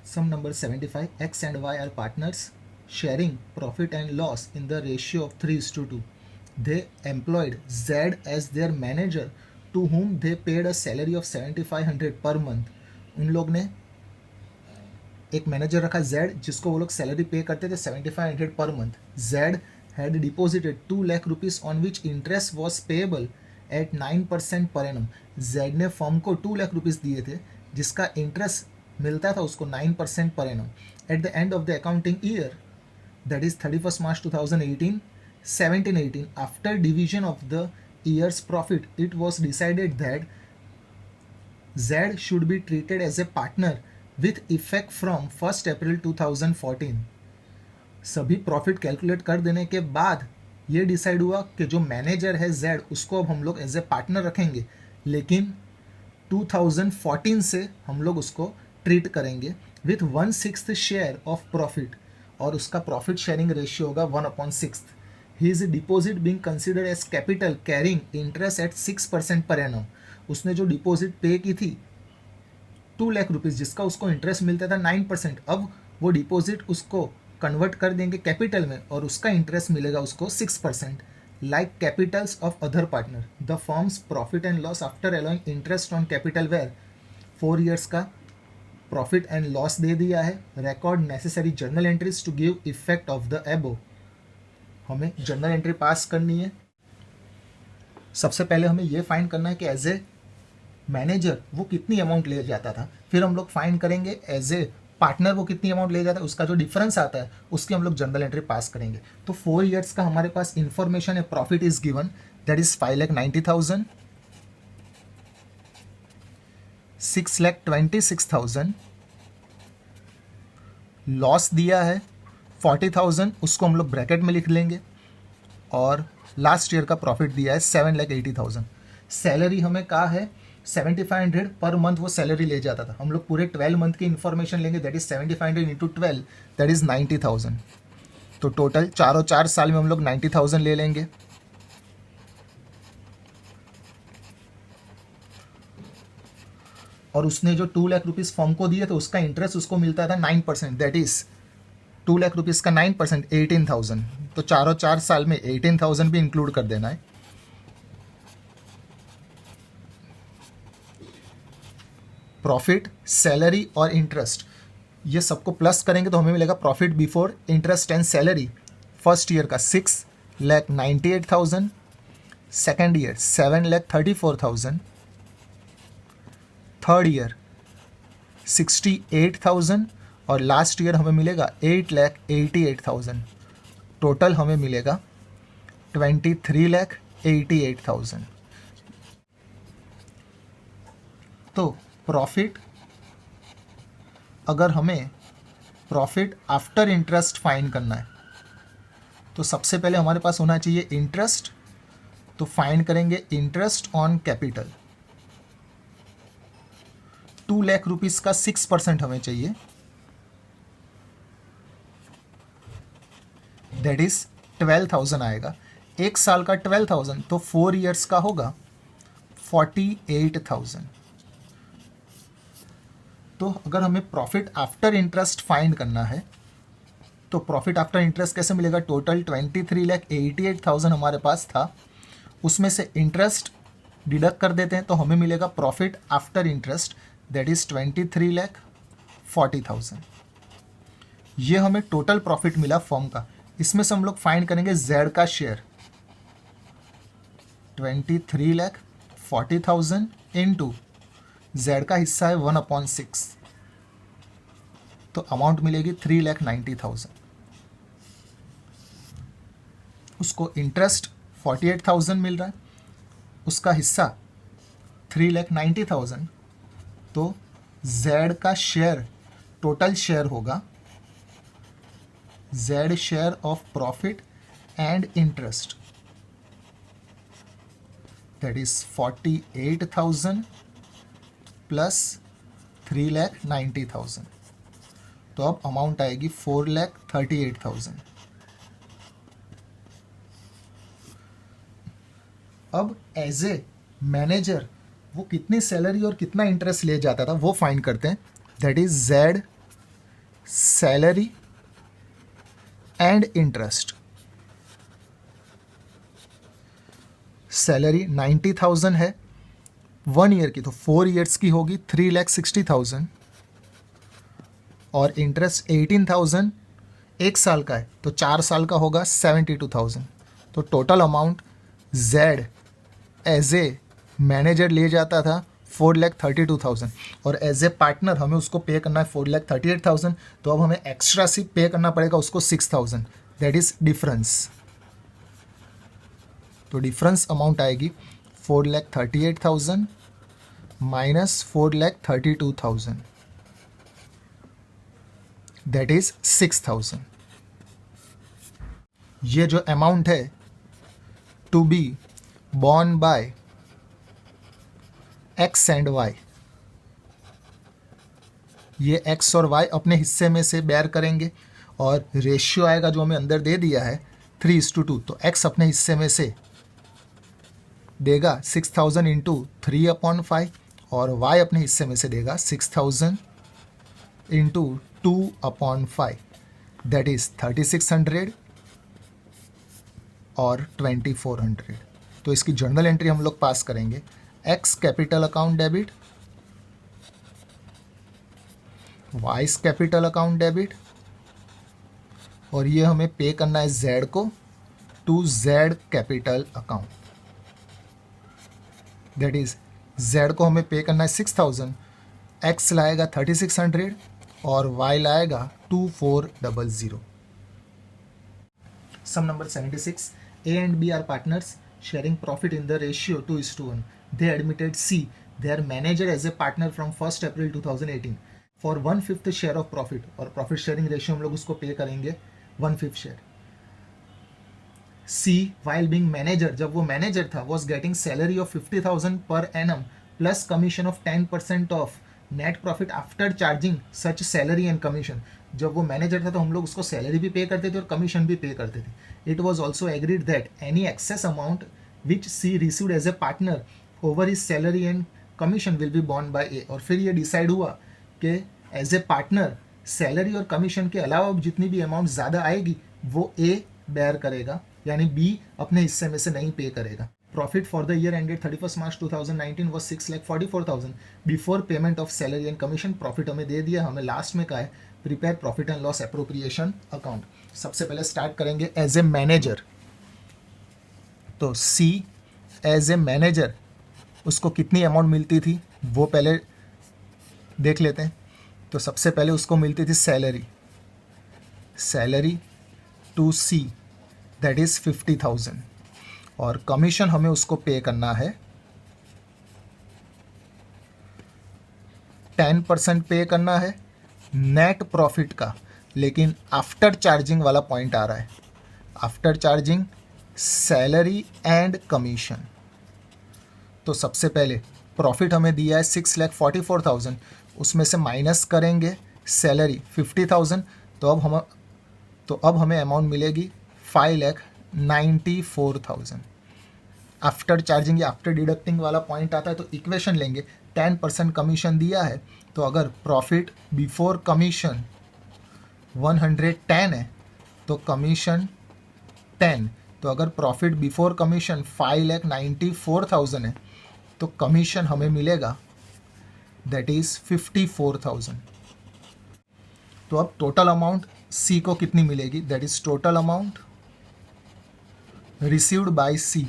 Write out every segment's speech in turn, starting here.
Sum number 75. X and Y are partners sharing profit and loss in the ratio of 3:2. They employed Z as their manager to whom they paid a salary of 7500 per month. उन लोग ने एक manager रखा Z जिसको वो लोग salary पे करते थे 7500 per month. Z had deposited 2 lakh rupees on which interest was payable at 9% per annum. Z ने फर्म को 2 लाख रुपीस दिए थे जिसका इंटरेस्ट मिलता था उसको 9% per annum. At the end of the accounting year, that is 31 March 2018, 17-18, after division of the year's profit, it was decided that Z should be treated as a partner with effect from 1st April 2014. सभी profit calculate कर देने के बाद ये decide हुआ कि जो manager है Z उसको अब हम लोग एज ए पार्टनर रखेंगे, लेकिन 2014 से हम लोग उसको ट्रीट करेंगे विथ 1/6 शेयर ऑफ प्रॉफिट और उसका प्रॉफिट शेयरिंग रेशियो होगा 1/6. His deposit being considered as capital carrying interest at 6% per annum. उसने जो डिपॉजिट पे की थी 2 लाख रुपीज़ जिसका उसको इंटरेस्ट मिलता था 9%, अब वो डिपॉजिट उसको कन्वर्ट कर देंगे कैपिटल में और उसका इंटरेस्ट मिलेगा उसको 6%. Like capitals of other partner, the firms profit and loss after allowing interest on capital where 4 years का प्रॉफिट एंड लॉस दे दिया है. Record necessary journal entries to give effect of the above. हमें journal entry पास करनी है. सबसे पहले हमें ये फाइंड करना है कि एज ए मैनेजर वो कितनी अमाउंट ले जाता था, फिर हम लोग फाइंड करेंगे एज ए पार्टनर वो कितनी अमाउंट ले जाता है, उसका जो डिफरेंस आता है उसकी हम लोग जर्नल एंट्री पास करेंगे. तो 4 ईयर्स का हमारे पास इंफॉर्मेशन है. Profit is given that is 5,90,000, 6,26,000. Loss दिया है 40,000, उसको हम लोग ब्रैकेट में लिख लेंगे. और लास्ट ईयर का प्रॉफिट दिया है 7,80,000. सैलरी हमें कहा है 7,500 पर मंथ वो सैलरी ले जाता था. हम लोग पूरे 12 मंथ की इंफॉर्मेशन लेंगे, that is 7,500 into 12, that is 90,000. तो टोटल 4 साल में हम लोग 90,000 ले लेंगे. और उसने जो 2 लाख रुपीज़ फॉर्म को दिए तो उसका इंटरेस्ट उसको मिलता था 9%, दैट इज 2 लाख रुपीज़ का 9% 18,000. तो 4 साल में 18,000 भी इंक्लूड कर देना है. प्रॉफिट, सैलरी और इंटरेस्ट ये सबको प्लस करेंगे तो हमें मिलेगा profit before interest and salary first year का 6,98,000, सेकेंड ईयर 7,34,000, थर्ड ईयर 68,000 और लास्ट ईयर हमें मिलेगा 8,88,000. टोटल हमें मिलेगा 23,88,000. तो प्रॉफिट, अगर हमें प्रॉफिट आफ्टर इंटरेस्ट फाइंड करना है तो सबसे पहले हमारे पास होना चाहिए इंटरेस्ट. तो फाइंड करेंगे interest on capital. 2 lakh rupees का 6% हमें चाहिए, दैट इज 12,000 आएगा. एक साल का 12,000 तो 4 ईयर्स का होगा 48,000. तो अगर हमें प्रॉफिट आफ्टर इंटरेस्ट फाइंड करना है तो प्रॉफिट आफ्टर इंटरेस्ट कैसे मिलेगा. टोटल 23,88,000 हमारे पास था, उसमें से इंटरेस्ट डिडक्ट कर देते हैं तो हमें मिलेगा profit after interest, that is 23,40,000. ये हमें टोटल प्रॉफिट मिला फर्म का. इसमें से हम लोग फाइंड करेंगे जेड का शेयर. 23,40,000 इंटू जेड का हिस्सा है 1/6, तो अमाउंट मिलेगी 3,90,000. उसको इंटरेस्ट 48,000 मिल रहा है, उसका हिस्सा 3,90,000, तो जेड का शेयर टोटल शेयर होगा Z share of profit and interest, that is 48,000 plus 3,90,000. तो अब अमाउंट आएगी 4,38,000. अब एज ए मैनेजर वो कितनी सैलरी और कितना इंटरेस्ट ले जाता था वो फाइंड करते हैं. That is Z salary and interest. Salary 90,000 है 1 ईयर की, तो 4 ईयर्स की होगी 3,60,000, और इंटरेस्ट 18,000 1 साल का है, तो 4 साल का होगा 72,000। तो total amount Z as a manager ले जाता था 4,32,000, और एज ए पार्टनर हमें उसको पे करना है 4,38,000। तो अब हमें एक्स्ट्रा सी पे करना पड़ेगा उसको 6,000, दैट इज डिफरेंस। तो डिफरेंस अमाउंट आएगी 4,38,000 माइनस 4,32,000, दैट इज 6,000। ये जो अमाउंट है to be borne by X and Y, ये एक्स और वाई अपने हिस्से में से बेयर करेंगे, और रेशियो आएगा जो हमें अंदर दे दिया है 3:2। तो एक्स अपने हिस्से में से देगा 6,000 इंटू 3/5, और वाई अपने हिस्से में से देगा 6,000 इंटू 2/5, दैट इज 3,600 और 2,400। तो इसकी जर्नल एंट्री हम लोग पास करेंगे, X capital account debit, Y's capital account debit, और ये हमें पे करना है जेड को to Z capital account, that is Z को हमें पे करना है 6,000, एक्स लाएगा 3,600 और वाई लाएगा 2,400। सम number 76, A and B are partners sharing profit in the ratio 2:1. They admitted C, their manager, as a partner from 1st April 2018 for 1/5 share of profit, और profit sharing ratio हम लोग उसको पे करेंगे 1/5 share. C, while being manager, जब वो manager था, was getting salary of 50,000 per annum plus commission of 10% of net profit after charging such salary and commission। जब वो मैनेजर था तो हम लोग उसको सैलरी भी पे करते थे और कमीशन भी पे करते थे। It was also agreed that any excess amount which she received as a partner over his salary and commission will be borne by A. और फिर ये डिसाइड हुआ कि एज ए पार्टनर सैलरी और commission के अलावा जितनी भी अमाउंट ज़्यादा आएगी वो ए बेयर करेगा, यानी बी अपने हिस्से में से नहीं पे करेगा। Profit for the year ended 31st March 2019 was 6,44,000 before payment of salary and commission. Profit हमें दे दिया, हमें लास्ट में कहा है prepare profit and loss appropriation account. सबसे पहले स्टार्ट करेंगे एज ए मैनेजर। तो सी एज ए मैनेजर उसको कितनी अमाउंट मिलती थी वो पहले देख लेते हैं। तो सबसे पहले उसको मिलती थी salary to C, that is 50,000, और कमीशन हमें उसको पे करना है 10% पे करना है नेट प्रॉफिट का, लेकिन आफ्टर चार्जिंग वाला पॉइंट आ रहा है, after charging salary and commission. तो सबसे पहले प्रॉफिट हमें दिया है 6,44,000, उसमें से माइनस करेंगे सैलरी 50,000, तो अब हमें अमाउंट मिलेगी 5,94,000। आफ्टर चार्जिंग या आफ्टर डिडक्टिंग वाला पॉइंट आता है तो इक्वेशन लेंगे, 10% कमीशन दिया है, तो अगर प्रॉफिट बिफोर कमीशन 110 है तो कमीशन 10, तो अगर प्रॉफिट बिफोर कमीशन 5,94,000 है तो कमीशन हमें मिलेगा दैट इज 54,000। तो अब टोटल अमाउंट सी को कितनी मिलेगी, that is total amount received by C,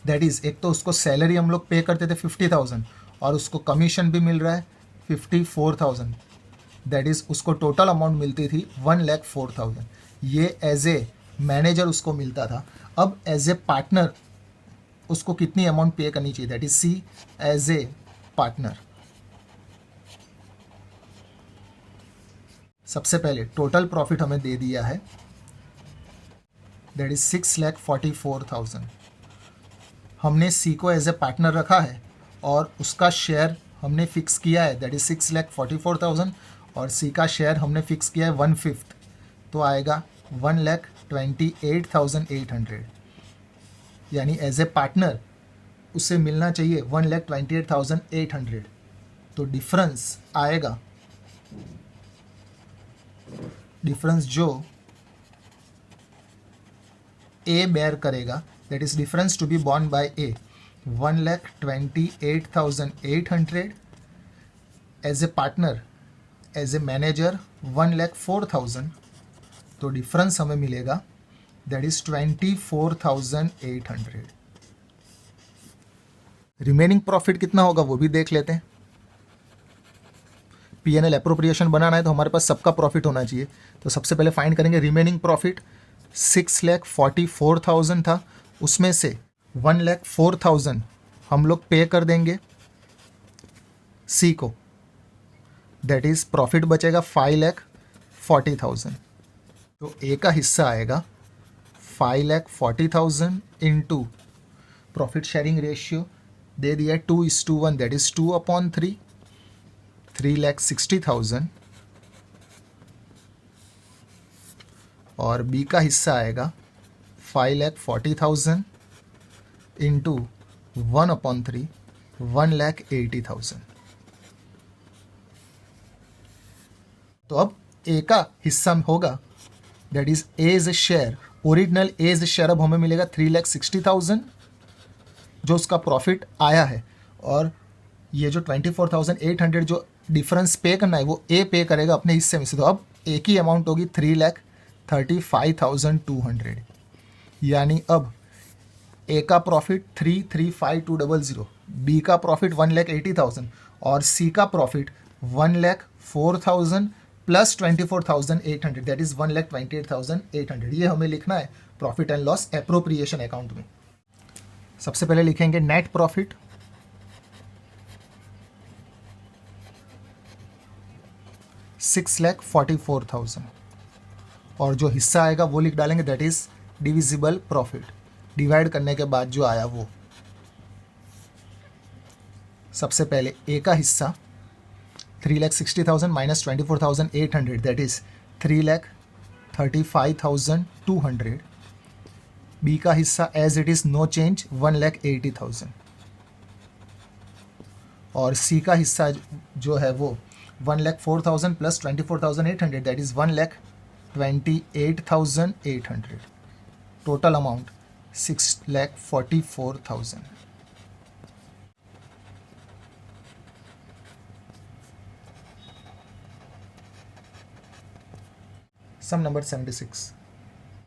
that is एक तो उसको सैलरी हम लोग पे करते थे 50,000 और उसको कमीशन भी मिल रहा है 54,000, दैट इज उसको टोटल अमाउंट मिलती थी 1,04,000। ये एज ए मैनेजर उसको मिलता था। अब एज ए पार्टनर उसको कितनी अमाउंट पे करनी चाहिए, that is C as a partner. सबसे पहले टोटल प्रॉफिट हमें दे दिया है दैट इज 6,44,000। हमने सी को एज ए पार्टनर रखा है और उसका शेयर हमने फिक्स किया है दैट इज 6,44,000, और सी का शेयर हमने फिक्स किया है 1/5, तो आएगा 1,28,800, यानी एज ए पार्टनर उसे मिलना चाहिए 1,28,800। तो डिफरेंस आएगा, डिफरेंस जो ए बेयर करेगा, that is difference to be borne by A, 1,28,800 as a partner, as a manager 1,04,000, तो डिफरेंस हमें मिलेगा दैट इज 24,800। रिमेनिंग प्रॉफिट कितना होगा वो भी देख लेते हैं। P&L एप्रोप्रिएशन बनाना है तो हमारे पास सबका प्रॉफिट होना चाहिए, तो सबसे पहले फाइंड करेंगे रिमेनिंग प्रॉफिट। 6,44,000 था, उसमें से 1,04,000 हम लोग पे कर देंगे सी को, दैट इज प्रॉफिट बचेगा 5,40,000। तो ए का हिस्सा आएगा 5,40,000 इंटू प्रॉफिट शेयरिंग रेशियो दे दिया 2:1, दैट इज 2/3, 3,60,000। और बी का हिस्सा आएगा 5,40,000 इंटू 1/3, 1,80,000। तो अब ए का हिस्सा होगा that is A's share, original A's share अब हमें मिलेगा 3,60,000 जो उसका प्रॉफिट आया है, और ये जो 24,800 जो डिफरेंस पे करना है वो ए पे करेगा अपने हिस्से में से। तो अब ए की अमाउंट होगी 3,35,200, यानी अब ए का प्रॉफिट 3,35,200, बी का प्रॉफिट 1,80,000 और सी का प्रॉफिट 1,04,000 प्लस 24,800, दैट इज 1,28,800। ये हमें लिखना है profit and loss appropriation account में। सबसे पहले लिखेंगे नेट प्रॉफिट, $6,44,000, और जो हिस्सा आएगा वो लिख डालेंगे that is divisible profit, divide करने के बाद जो आया वो। सबसे पहले ए का हिस्सा 3,60,000 माइनस 24,800, दैट इज 3,35,200। बी का हिस्सा as it is no change 1,80,000, और सी का हिस्सा जो है वो 1,04,000 plus 24,800, that is 1,28,800। Total amount 6,44,000। Sum number 76।